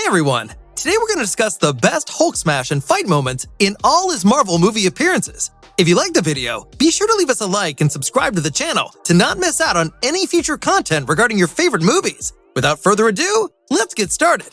everyone! Today we're going to discuss the best Hulk smash and fight moments in all his Marvel movie appearances. If you liked the video, be sure to leave us a like and subscribe to the channel to not miss out on any future content regarding your favorite movies. Without further ado, let's get started.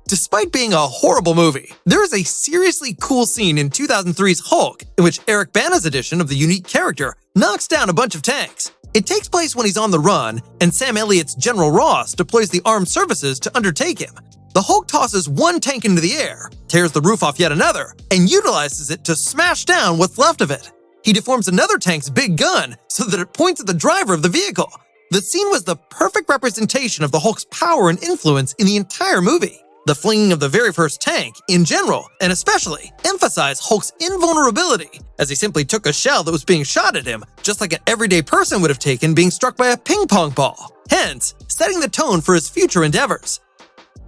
Despite being a horrible movie, there is a seriously cool scene in 2003's Hulk in which Eric Bana's edition of the unique character knocks down a bunch of tanks. It takes place when he's on the run, and Sam Elliott's General Ross deploys the armed services to undertake him. The Hulk tosses one tank into the air, tears the roof off yet another, and utilizes it to smash down what's left of it. He deforms another tank's big gun so that it points at the driver of the vehicle. The scene was the perfect representation of the Hulk's power and influence in the entire movie. The flinging of the very first tank, in general, and especially, emphasized Hulk's invulnerability, as he simply took a shell that was being shot at him, just like an everyday person would have taken being struck by a ping pong ball, hence, setting the tone for his future endeavors.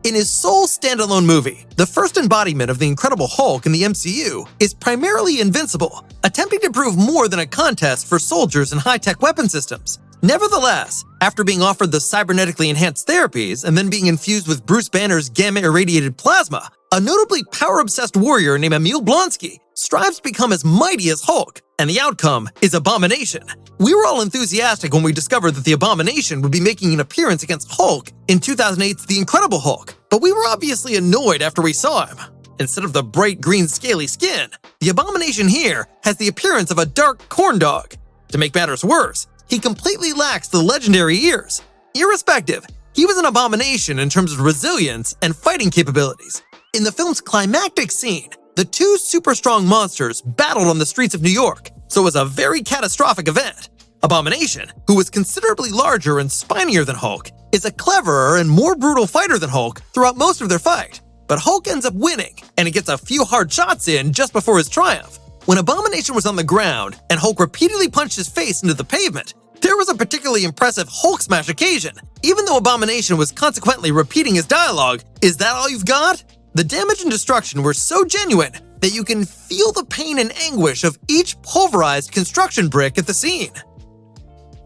In his sole standalone movie, the first embodiment of the Incredible Hulk in the MCU is primarily invincible, attempting to prove more than a contest for soldiers and high-tech weapon systems. Nevertheless, after being offered the cybernetically enhanced therapies and then being infused with Bruce Banner's gamma-irradiated plasma, a notably power-obsessed warrior named Emil Blonsky strives to become as mighty as Hulk, and the outcome is Abomination. We were all enthusiastic when we discovered that the Abomination would be making an appearance against Hulk in 2008's The Incredible Hulk, but we were obviously annoyed after we saw him. Instead of the bright green scaly skin, the Abomination here has the appearance of a dark corn dog. To make matters worse, he completely lacks the legendary ears. Irrespective, he was an abomination in terms of resilience and fighting capabilities. In the film's climactic scene, the two super strong monsters battled on the streets of New York, so it was a very catastrophic event. Abomination, who was considerably larger and spinier than Hulk, is a cleverer and more brutal fighter than Hulk throughout most of their fight. But Hulk ends up winning, and he gets a few hard shots in just before his triumph. When Abomination was on the ground and Hulk repeatedly punched his face into the pavement, there was a particularly impressive Hulk smash occasion, even though Abomination was consequently repeating his dialogue, "Is that all you've got?" The damage and destruction were so genuine that you can feel the pain and anguish of each pulverized construction brick at the scene.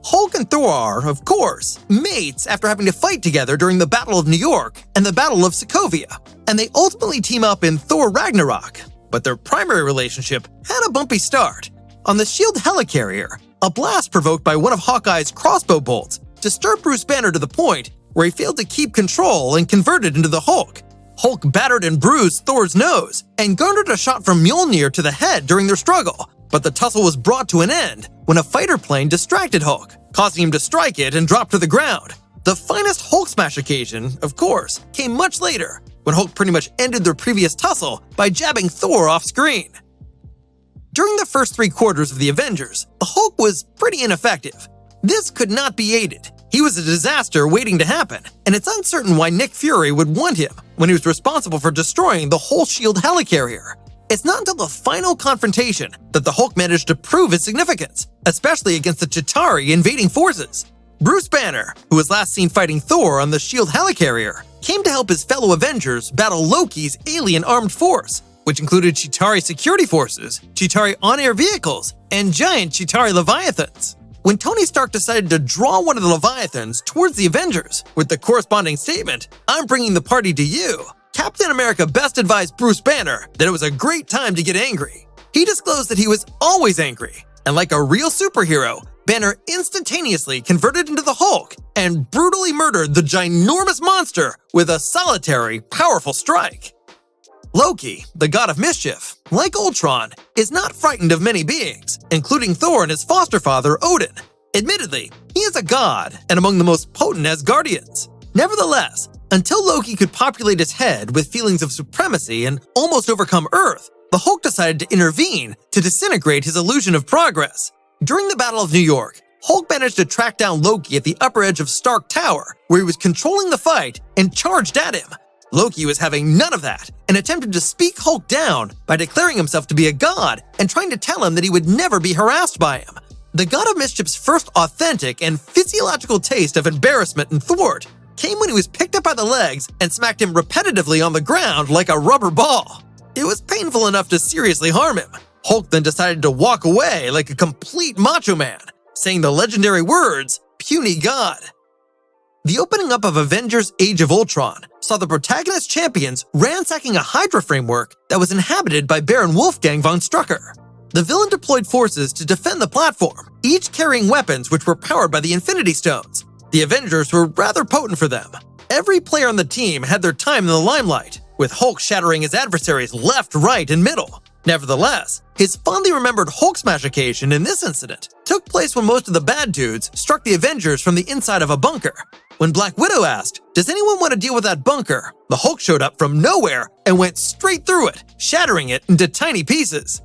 Hulk and Thor are, of course, mates after having to fight together during the Battle of New York and the Battle of Sokovia, and they ultimately team up in Thor Ragnarok. But their primary relationship had a bumpy start. On the S.H.I.E.L.D. helicarrier, a blast provoked by one of Hawkeye's crossbow bolts disturbed Bruce Banner to the point where he failed to keep control and converted into the Hulk. Hulk battered and bruised Thor's nose and garnered a shot from Mjolnir to the head during their struggle, but the tussle was brought to an end when a fighter plane distracted Hulk, causing him to strike it and drop to the ground. The finest Hulk smash occasion, of course, came much later, when Hulk pretty much ended their previous tussle by jabbing Thor off screen. During the first 3 quarters of the Avengers, the Hulk was pretty ineffective. This could not be aided. He was a disaster waiting to happen, and it's uncertain why Nick Fury would want him when he was responsible for destroying the whole S.H.I.E.L.D. helicarrier. It's not until the final confrontation that the Hulk managed to prove his significance, especially against the Chitauri invading forces. Bruce Banner, who was last seen fighting Thor on the S.H.I.E.L.D. helicarrier, came to help his fellow Avengers battle Loki's alien armed force, which included Chitauri security forces, Chitauri on-air vehicles, and giant Chitauri Leviathans. When Tony Stark decided to draw one of the Leviathans towards the Avengers with the corresponding statement, "I'm bringing the party to you," Captain America best advised Bruce Banner that it was a great time to get angry. He disclosed that he was always angry, and like a real superhero, Banner instantaneously converted into the Hulk and brutally murdered the ginormous monster with a solitary, powerful strike. Loki, the god of mischief, like Ultron, is not frightened of many beings, including Thor and his foster father, Odin. Admittedly, he is a god and among the most potent Asgardians. Nevertheless, until Loki could populate his head with feelings of supremacy and almost overcome Earth, the Hulk decided to intervene to disintegrate his illusion of progress. During the Battle of New York, Hulk managed to track down Loki at the upper edge of Stark Tower, where he was controlling the fight and charged at him. Loki was having none of that and attempted to speak Hulk down by declaring himself to be a god and trying to tell him that he would never be harassed by him. The god of mischief's first authentic and physiological taste of embarrassment and thwart came when he was picked up by the legs and smacked him repetitively on the ground like a rubber ball. It was painful enough to seriously harm him. Hulk then decided to walk away like a complete macho man, saying the legendary words, "puny god." The opening up of Avengers Age of Ultron saw the protagonist champions ransacking a Hydra framework that was inhabited by Baron Wolfgang von Strucker. The villain deployed forces to defend the platform, each carrying weapons which were powered by the Infinity Stones. The Avengers were rather potent for them. Every player on the team had their time in the limelight, with Hulk shattering his adversaries left, right, and middle. Nevertheless, his fondly remembered Hulk smash occasion in this incident took place when most of the bad dudes struck the Avengers from the inside of a bunker. When Black Widow asked, "Does anyone want to deal with that bunker?" the Hulk showed up from nowhere and went straight through it, shattering it into tiny pieces.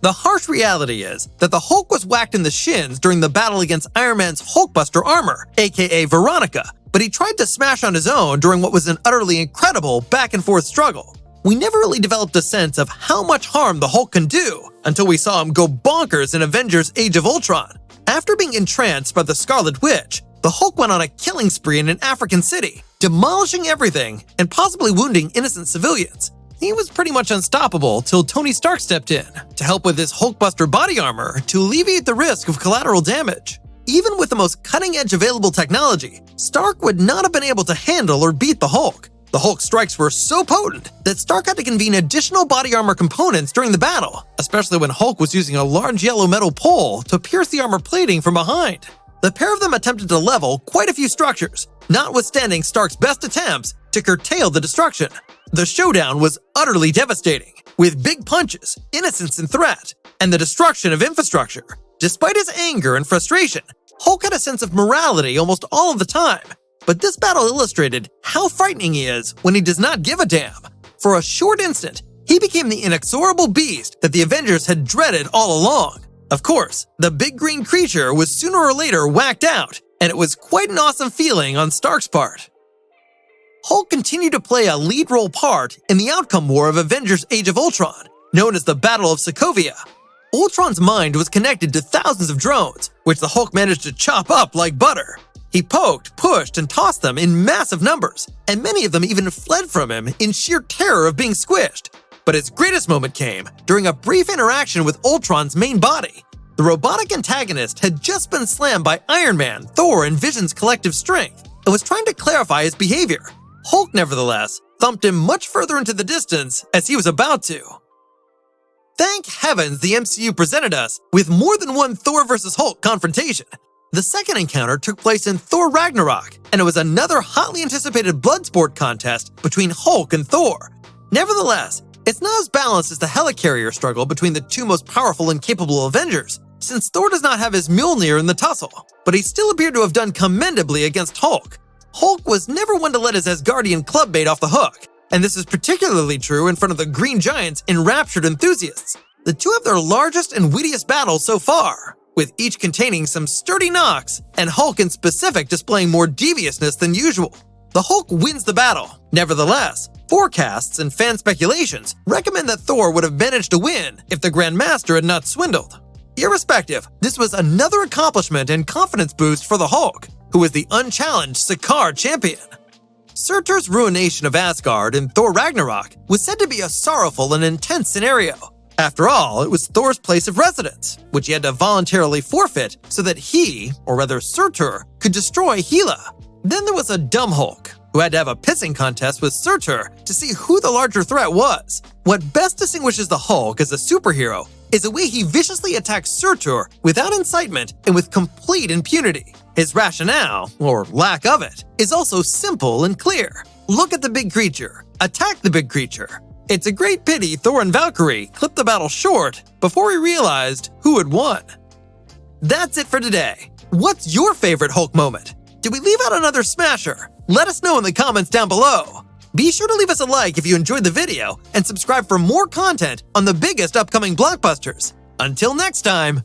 The harsh reality is that the Hulk was whacked in the shins during the battle against Iron Man's Hulkbuster armor, aka Veronica, but he tried to smash on his own during what was an utterly incredible back-and-forth struggle. We never really developed a sense of how much harm the Hulk can do until we saw him go bonkers in Avengers Age of Ultron. After being entranced by the Scarlet Witch, the Hulk went on a killing spree in an African city, demolishing everything and possibly wounding innocent civilians. He was pretty much unstoppable till Tony Stark stepped in to help with his Hulkbuster body armor to alleviate the risk of collateral damage. Even with the most cutting-edge available technology, Stark would not have been able to handle or beat the Hulk. The Hulk's strikes were so potent that Stark had to convene additional body armor components during the battle, especially when Hulk was using a large yellow metal pole to pierce the armor plating from behind. The pair of them attempted to level quite a few structures, notwithstanding Stark's best attempts to curtail the destruction. The showdown was utterly devastating, with big punches, innocence in threat, and the destruction of infrastructure. Despite his anger and frustration, Hulk had a sense of morality almost all of the time. But this battle illustrated how frightening he is when he does not give a damn. For a short instant, he became the inexorable beast that the Avengers had dreaded all along. Of course, the big green creature was sooner or later whacked out, and it was quite an awesome feeling on Stark's part. Hulk continued to play a lead role part in the outcome war of Avengers Age of Ultron, known as the Battle of Sokovia. Ultron's mind was connected to thousands of drones, which the Hulk managed to chop up like butter. He poked, pushed, and tossed them in massive numbers, and many of them even fled from him in sheer terror of being squished. But his greatest moment came during a brief interaction with Ultron's main body. The robotic antagonist had just been slammed by Iron Man, Thor, and Vision's collective strength, and was trying to clarify his behavior. Hulk, nevertheless, thumped him much further into the distance as he was about to. Thank heavens the MCU presented us with more than one Thor vs. Hulk confrontation. The second encounter took place in Thor Ragnarok, and it was another hotly anticipated blood sport contest between Hulk and Thor. Nevertheless, it's not as balanced as the helicarrier struggle between the two most powerful and capable Avengers, since Thor does not have his Mjolnir in the tussle, but he still appeared to have done commendably against Hulk. Hulk was never one to let his Asgardian clubmate off the hook, and this is particularly true in front of the Green Giant's enraptured enthusiasts. The two have their largest and wittiest battles so far, with each containing some sturdy knocks, and Hulk in specific displaying more deviousness than usual. The Hulk wins the battle. Nevertheless, forecasts and fan speculations recommend that Thor would have managed to win if the Grand Master had not swindled. Irrespective, this was another accomplishment and confidence boost for the Hulk, who was the unchallenged Sakaar champion. Surtur's ruination of Asgard in Thor Ragnarok was said to be a sorrowful and intense scenario. After all, it was Thor's place of residence, which he had to voluntarily forfeit so that he, or rather Surtur, could destroy Hela. Then there was a dumb Hulk, who had to have a pissing contest with Surtur to see who the larger threat was. What best distinguishes the Hulk as a superhero is the way he viciously attacks Surtur without incitement and with complete impunity. His rationale, or lack of it, is also simple and clear. Look at the big creature. Attack the big creature. It's a great pity Thor and Valkyrie clipped the battle short before he realized who had won. That's it for today. What's your favorite Hulk moment? Did we leave out another smasher? Let us know in the comments down below. Be sure to leave us a like if you enjoyed the video and subscribe for more content on the biggest upcoming blockbusters. Until next time,